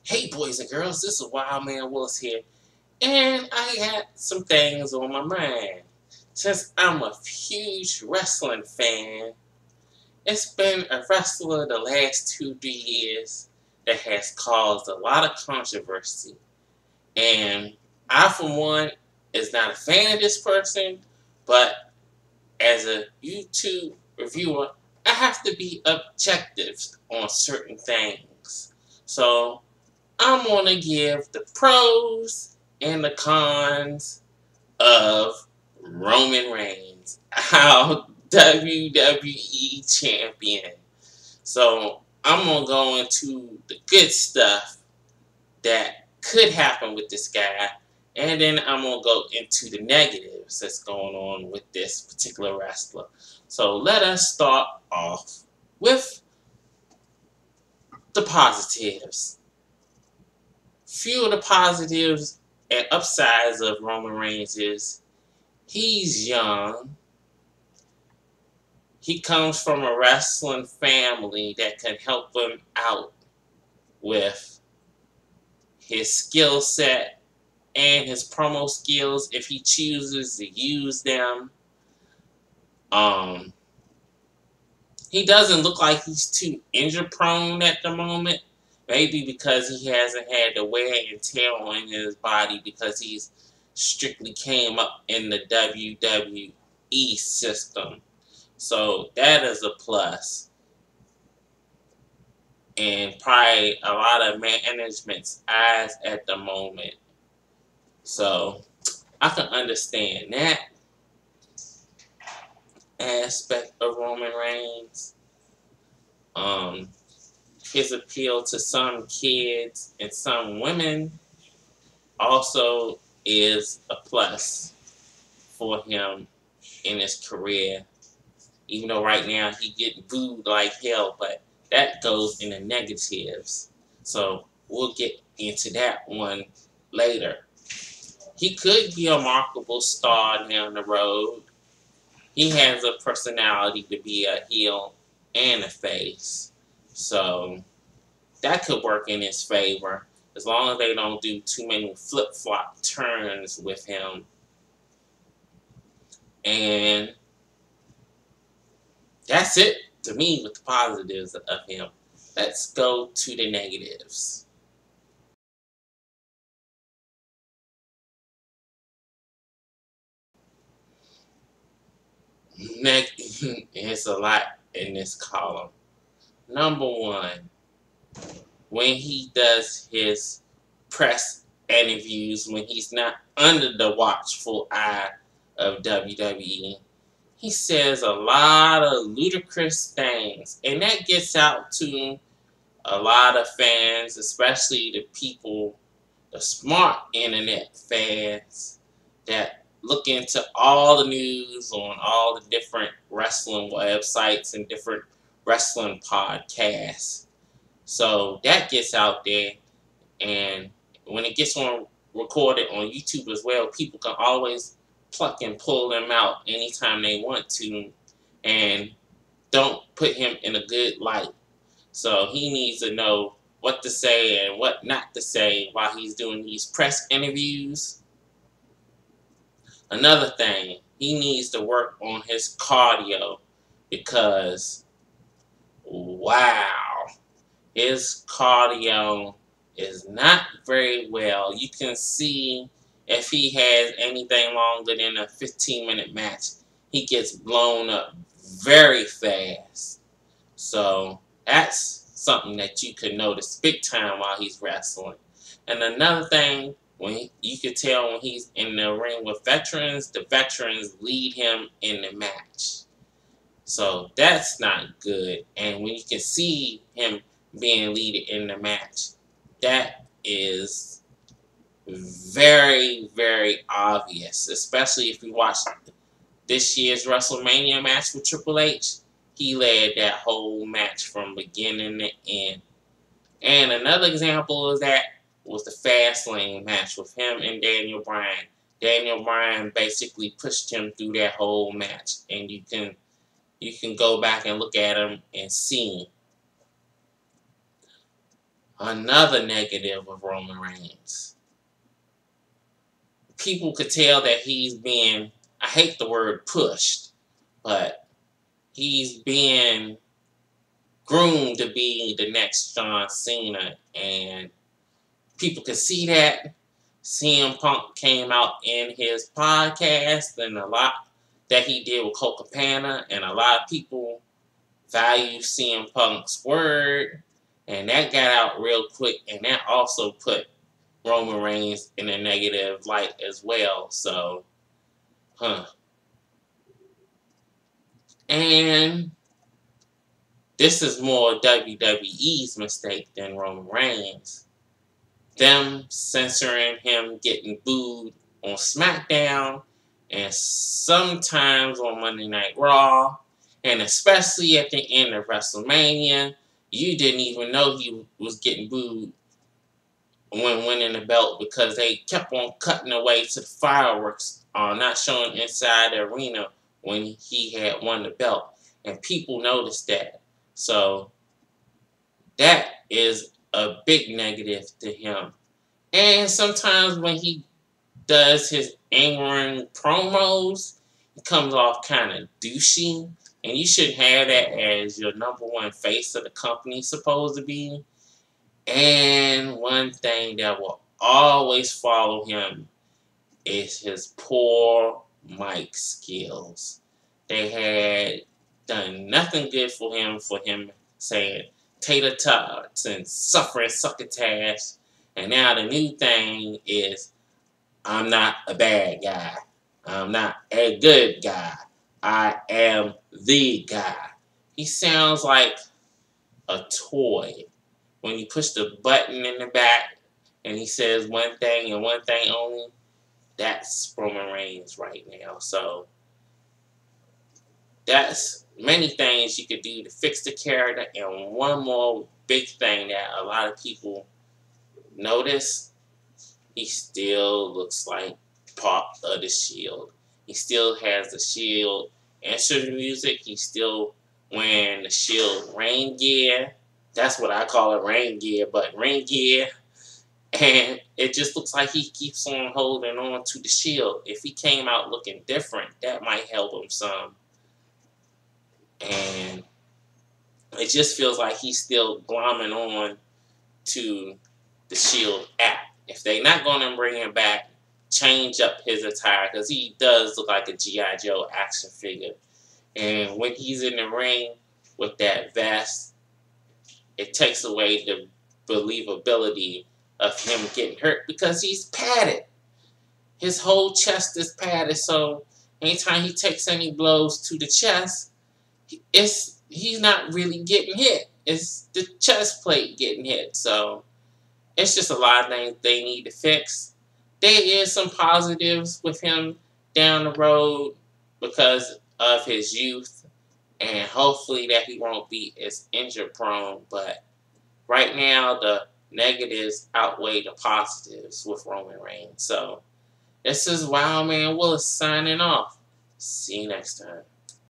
Hey boys and girls, this is Wild Man Willis here, and I got some things on my mind. Since I'm a huge wrestling fan, it's been a wrestler the last 2-3 years that has caused a lot of controversy. And I, for one, is not a fan of this person, but as a YouTube reviewer, I have to be objective on certain things. So I'm going to give the pros and the cons of Roman Reigns, our WWE champion. So I'm going to go into the good stuff that could happen with this guy, and then I'm going to go into the negatives that's going on with this particular wrestler. So let us start off with the positives. Few of the positives and upsides of Roman Reigns is he's young. He comes from a wrestling family that can help him out with his skill set and his promo skills if he chooses to use them. He doesn't look like he's too injury prone at the moment. Maybe because he hasn't had the wear and tear on his body because he's strictly came up in the WWE system. So that is a plus. And probably a lot of management's eyes at the moment. So I can understand that aspect of Roman Reigns. His appeal to some kids and some women also is a plus for him in his career. Even though right now he getting booed like hell, but that goes in the negatives. So we'll get into that one later. He could be a marketable star down the road. He has a personality to be a heel and a face. So that could work in his favor as long as they don't do too many flip-flop turns with him. And that's it to me with the positives of him. Let's go to the negatives. It's a lot in this column. Number one, when he does his press interviews, when he's not under the watchful eye of WWE, he says a lot of ludicrous things, and that gets out to a lot of fans, especially the people, the smart internet fans that look into all the news on all the different wrestling websites and different wrestling podcasts. So that gets out there, and when it gets on recorded on YouTube as well, people can always pluck and pull them out anytime they want to, and don't put him in a good light. So he needs to know what to say and what not to say while he's doing these press interviews. Another thing, he needs to work on his cardio because, wow, his cardio is not very well. You can see if he has anything longer than a 15-minute match, he gets blown up very fast. So that's something that you could notice big time while he's wrestling. And another thing, when you could tell when he's in the ring with veterans, the veterans lead him in the match. So that's not good. And when you can see him being leaded in the match, that is very, very obvious. Especially if you watch this year's WrestleMania match with Triple H. He led that whole match from beginning to end. And another example of that was the Fastlane match with him and Daniel Bryan. Daniel Bryan basically pushed him through that whole match. And you can go back and look at him and see. another negative of Roman Reigns. People could tell that he's being, I hate the word pushed, but he's being groomed to be the next John Cena, and people could see that. CM Punk came out in his podcast and a lot that he did with Colt Cabana, and a lot of people value CM Punk's word, and that got out real quick, and that also put Roman Reigns in a negative light as well. So, and this is more WWE's mistake than Roman Reigns. Them censoring him getting booed on SmackDown and sometimes on Monday Night Raw, and especially at the end of WrestleMania, you didn't even know he was getting booed when winning the belt because they kept on cutting away to the fireworks, not showing inside the arena when he had won the belt, and people noticed that. So that is a big negative to him. And sometimes when he does his angering promos, it comes off kind of douchey. And you shouldn't have that as your number one face of the company supposed to be. And one thing that will always follow him is his poor mic skills. They had done nothing good for him saying tater tots and suffering succotash. And now the new thing is, I'm not a bad guy. I'm not a good guy. I am the guy. He sounds like a toy. When you push the button in the back and he says one thing and one thing only, that's Roman Reigns right now. So that's many things you could do to fix the character. And one more big thing that a lot of people notice, he still looks like part of the Shield. He still has the Shield instrument music. He's still wearing the Shield rain gear. That's what I call it, rain gear, but rain gear. And it just looks like he keeps on holding on to the Shield. If he came out looking different, that might help him some. And it just feels like he's still glomming on to the Shield app. If they're not going to bring him back, change up his attire, because he does look like a G.I. Joe action figure. And when he's in the ring with that vest, it takes away the believability of him getting hurt because he's padded. His whole chest is padded, so anytime he takes any blows to the chest, he's not really getting hit. It's the chest plate getting hit. So it's just a lot of things they need to fix. There is some positives with him down the road because of his youth, and hopefully that he won't be as injury prone. But right now, the negatives outweigh the positives with Roman Reigns. So this is Wildman Willis signing off. See you next time.